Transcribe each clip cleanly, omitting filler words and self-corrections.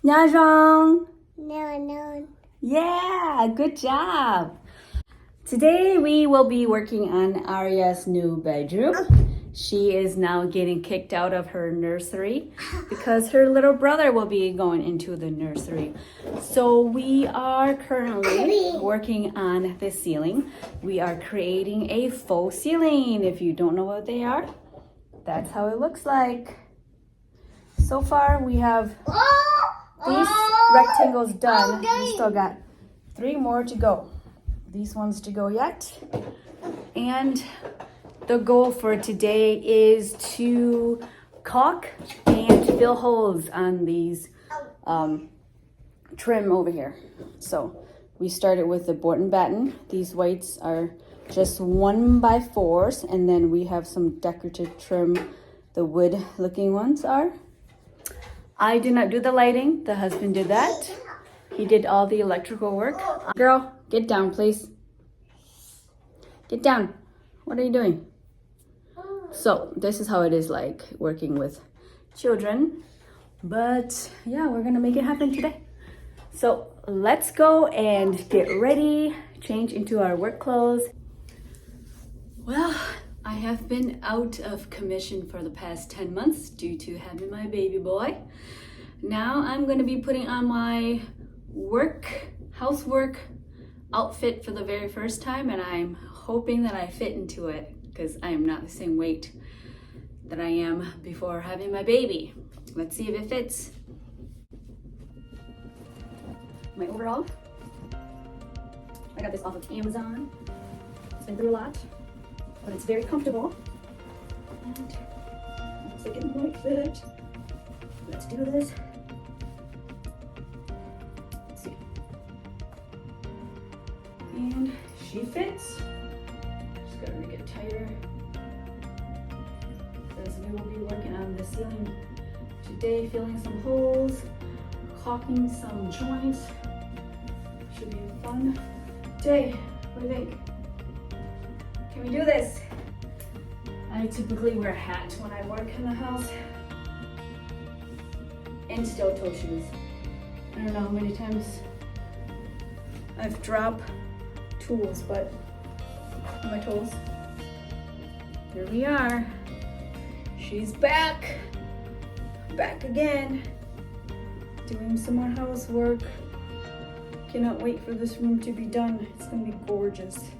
나랑. No. Yeah, good job. Today we will be working on Arya's new bedroom. She is now getting kicked out of her nursery because her little brother will be going into the nursery. So we are currently working on the ceiling. We are creating a faux ceiling. If you don't know what they are, that's how it looks like. So far we have these rectangles done. We still got 3 more to go. These ones to go yet. And the goal for today is to caulk and fill holes on these trim over here. So we started with the Batten. These whites are just 1x4s, and then we have some decorative trim. The wood looking ones are. I did not do the lighting. The husband did that. He did all the electrical work. Girl, get down, please. Get down. What are you doing? So this is how it is like working with children. But yeah, we're gonna make it happen today. So let's go and get ready, change into our work clothes. Well, I have been out of commission for the past 10 months due to having my baby boy. Now I'm gonna be putting on my housework outfit for the very first time, and I'm hoping that I fit into it because I am not the same weight that I am before having my baby. Let's see if it fits. My overall, I got this off of Amazon. It's been through a lot, but it's very comfortable. And looks like it might fit. Let's do this. Let's see. And she fits. Just gotta make it tighter. Because we will be working on the ceiling today, filling some holes, caulking some joints. Should be a fun day. What do you think? Can we do this? I typically wear a hat when I work in the house. And steel toe shoes. I don't know how many times I've dropped tools, but on my toes. Here we are. She's back again, doing some more housework. Cannot wait for this room to be done. It's gonna be gorgeous.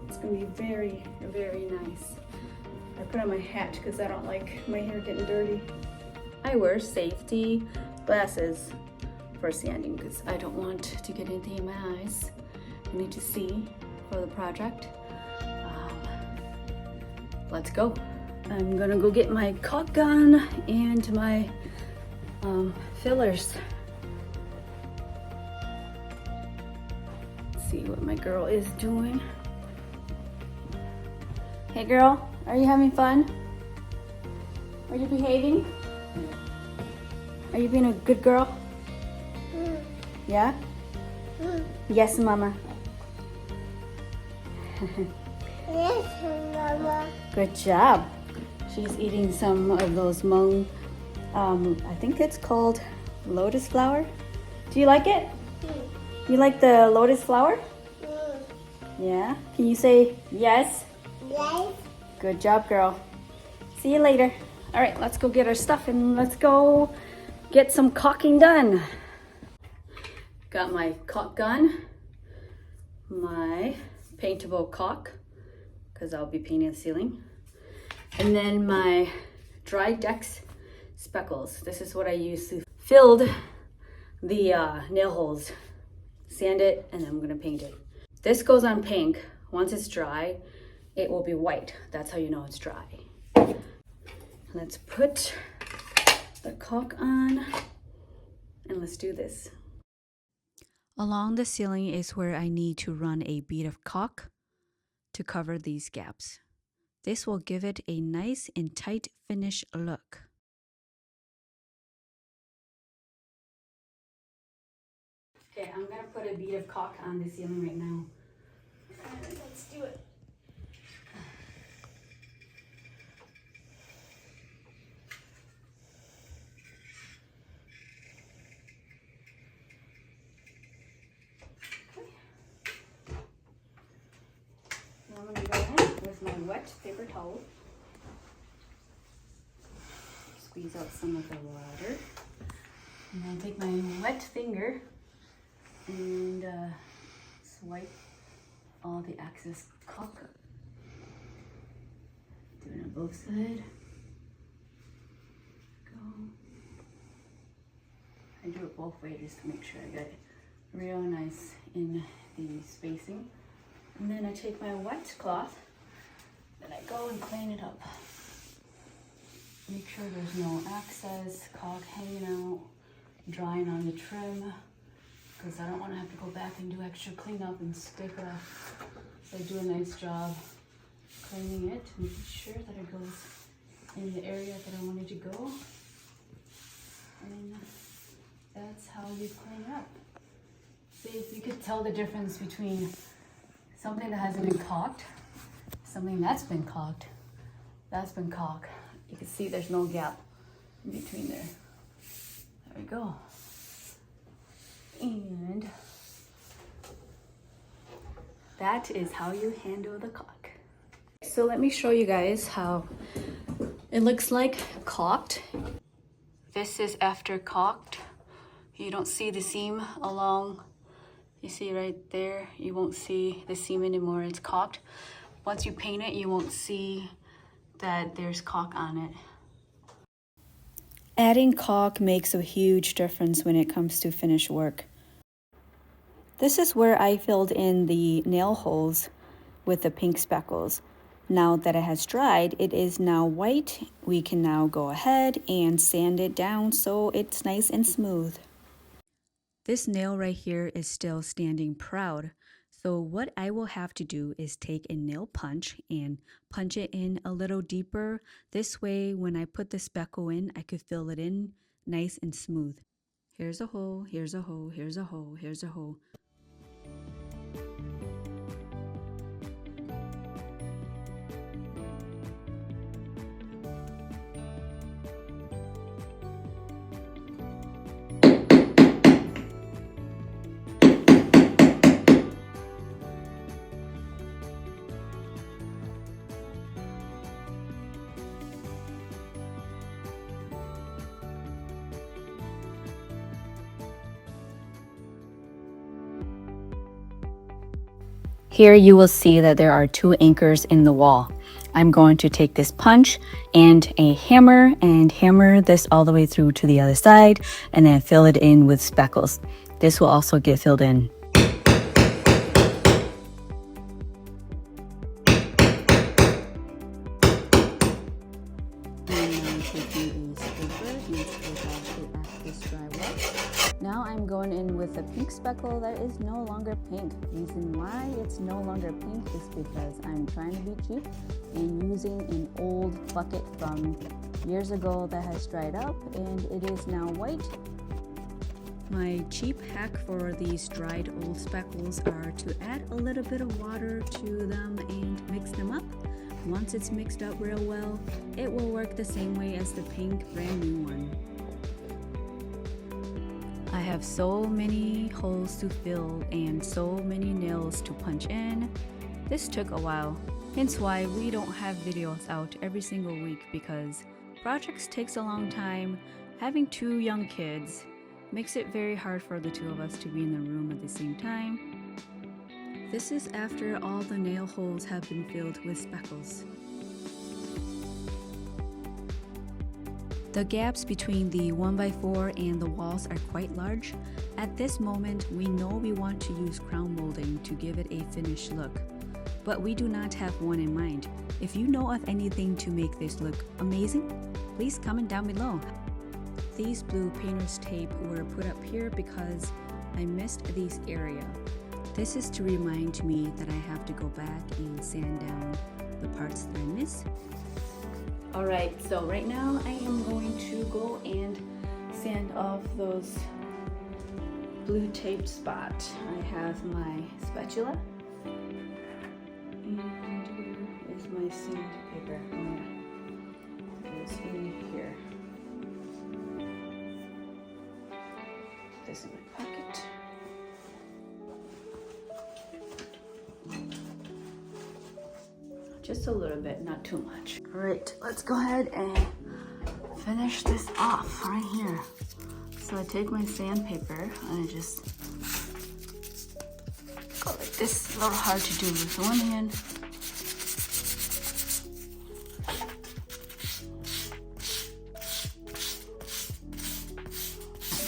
It's gonna be very, very nice. I put on my hat because I don't like my hair getting dirty. I wear safety glasses for sanding because I don't want to get anything in my eyes. I need to see for the project. Let's go. I'm gonna go get my caulk gun and my fillers. Let's see what my girl is doing. Hey girl, are you having fun? Are you behaving? Are you being a good girl? Yeah? Yes, mama. Yes, Mama. Good job. She's eating some of those mung, I think it's called lotus flower. Do you like it? You like the lotus flower? Yeah? Can you say yes? Yes. Good job, girl. See you later. All right, let's go get our stuff and let's go get some caulking done. Got my caulk gun, my paintable caulk, because I'll be painting the ceiling. And then my dry Dex speckles. This is what I use to fill the nail holes. Sand it, and then I'm gonna paint it. This goes on pink. Once it's dry, it will be white. That's how you know it's dry. Let's put the caulk on, and let's do this. Along the ceiling is where I need to run a bead of caulk to cover these gaps. This will give it a nice and tight finish look. Okay, I'm gonna put a bead of caulk on the ceiling right now. Let's do it. wet paper towel. Squeeze out some of the water. And then take my wet finger and swipe all the excess caulk. Do it on both sides. Go. I do it both ways just to make sure I get it real nice in the spacing. And then I take my wet cloth, then I go and clean it up. Make sure there's no excess caulk hanging out, drying on the trim, because I don't want to have to go back and do extra cleanup and stick off. So I do a nice job cleaning it, making sure that it goes in the area that I wanted to go. And that's how you clean up. See, you could tell the difference between something that hasn't been caulked, something that's been caulked, that's been caulked. You can see there's no gap in between there. There we go. And that is how you handle the caulk. So let me show you guys how it looks like caulked. This is after caulked. You don't see the seam along. You see right there, you won't see the seam anymore, it's caulked. Once you paint it, you won't see that there's caulk on it. Adding caulk makes a huge difference when it comes to finish work. This is where I filled in the nail holes with the pink speckles. Now that it has dried, it is now white. We can now go ahead and sand it down so it's nice and smooth. This nail right here is still standing proud. So what I will have to do is take a nail punch and punch it in a little deeper. This way, when I put the speckle in, I could fill it in nice and smooth. Here's a hole, here's a hole, here's a hole, here's a hole. Here you will see that there are 2 anchors in the wall. I'm going to take this punch and a hammer and hammer this all the way through to the other side and then fill it in with speckles. This will also get filled in. Now I'm going in with a pink speckle that is no longer pink. Reason why it's no longer pink is because I'm trying to be cheap and using an old bucket from years ago that has dried up and it is now white. My cheap hack for these dried old speckles are to add a little bit of water to them and mix them up. Once it's mixed up real well, it will work the same way as the pink brand new one. I have so many holes to fill and so many nails to punch in. This took a while, hence why we don't have videos out every single week because projects takes a long time. Having 2 young kids makes it very hard for the 2 of us to be in the room at the same time. This is after all the nail holes have been filled with speckles. The gaps between the 1x4 and the walls are quite large. At this moment, we know we want to use crown molding to give it a finished look, but we do not have one in mind. If you know of anything to make this look amazing, please comment down below. These blue painter's tape were put up here because I missed this area. This is to remind me that I have to go back and sand down the parts that I missed. Alright, so right now I am going to go and sand off those blue taped spots. I have my spatula and where is my sandpaper? Oh yeah, it's in here. Put this in my pocket. just a little bit, not too much. All right, let's go ahead and finish this off right here. So I take my sandpaper and I just go like this. It's a little hard to do with one hand.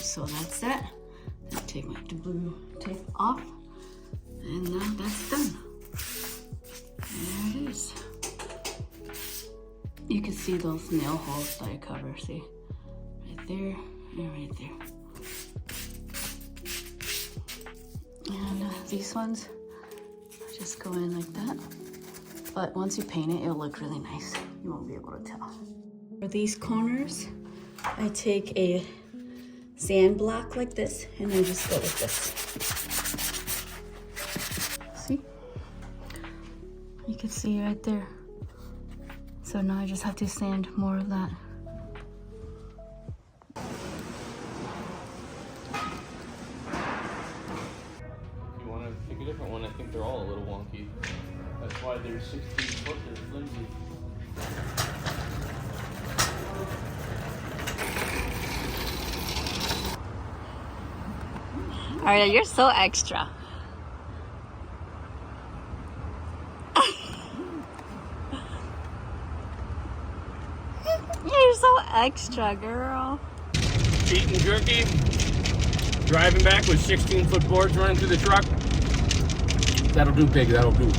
So that's it. Then take my blue tape off, and now that's done. There it is. You can see those nail holes that I cover. See, right there and right there. And these ones just go in like that. But once you paint it, it'll look really nice. You won't be able to tell. For these corners, I take a sand block like this, and I just go like this. See? You can see right there. So now I just have to sand more of that. If you want to pick a different one, I think they're all a little wonky. That's why they're 16 foot, they're flimsy. Arya, you're so extra. You're so extra, girl. Beef and jerky. Driving back with 16-foot boards running through the truck. That'll do, pig, that'll do.